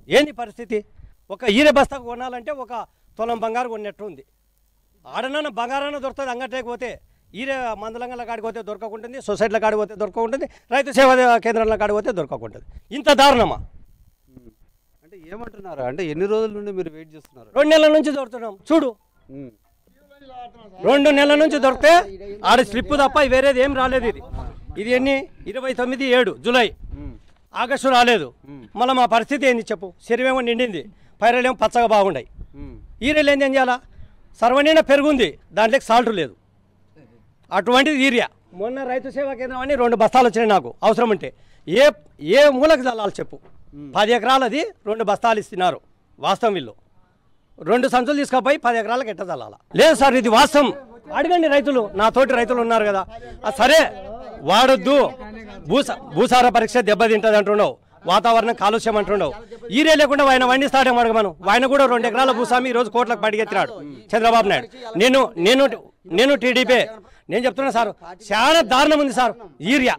ఏంది పరిస్థితి? ఒక ఈరె బస్తా కొనాలంటే ఒక తులం బంగారు కొన్నట్టు ఉంది. ఆడనన్న బంగారాన్ని దొరుకుతుంది, అంగట్లోకి పోతే ఈరే మందలంగల కాడికి పోతే దొరకకుంటుంది, సొసైటీల కాడికి పోతే దొరకకుంటుంది, రైతు సేవా కేంద్రాల కాడికి పోతే దొరకకుంటుంది. ఇంత దారుణమా? అంటే ఏమంటున్నారు? అంటే ఎన్ని రోజుల నుండి మీరు వెయిట్ చేస్తున్నారు? 2 నెలల నుంచి దొరుకుతున్నాం చూడు. 2 నెలల నుంచి దొరికితే ఆడ స్లిప్ తప్ప వేరేది ఏం రాలేదు. ఇది ఎన్ని 29/7 జూలై, ఆగస్టు రాలేదు. మళ్ళీ మా పరిస్థితి ఏంది చెప్పు? శరీరం నిండింది, పైరలేమో పచ్చగా బాగున్నాయి. ఈరియలు ఏంది ఏం చేయాలా? సర్వనిండా పెరుగుంది, దాంట్లోకి సాల్ట్ లేదు. అటువంటిది ఈరియా. మొన్న రైతు సేవా కేంద్రం అని 2 బస్తాలు వచ్చినాయి నాకు అవసరం ఉంటే. ఏ మూలకు చల్లాలి చెప్పు? 10 ఎకరాలది 2 బస్తాలు ఇస్తున్నారు వాస్తవం. వీళ్ళు 2 సంచులు తీసుకుపోయి 10 ఎకరాలకు ఎట్ట చల్లాలా? లేదు సార్, ఇది వాస్తవం. అడగండి రైతులు, నా తోటి రైతులు ఉన్నారు కదా. సరే వాడొద్దు, భూసార పరీక్ష దెబ్బతింటుంది అంటున్నావు, వాతావరణం కాలుష్యం అంటున్నావు. ఈరే లేకుండా ఆయన వండిస్తాడేమో అడగమను. ఆయన కూడా 2 ఎకరాల భూస్వామి ఈరోజు కోట్లకు పడిగెత్తినాడు చంద్రబాబు నాయుడు. నేను టీడీపీ. నేను చెప్తున్నా సార్, చాలా దారుణం ఉంది సార్ ఈరియా.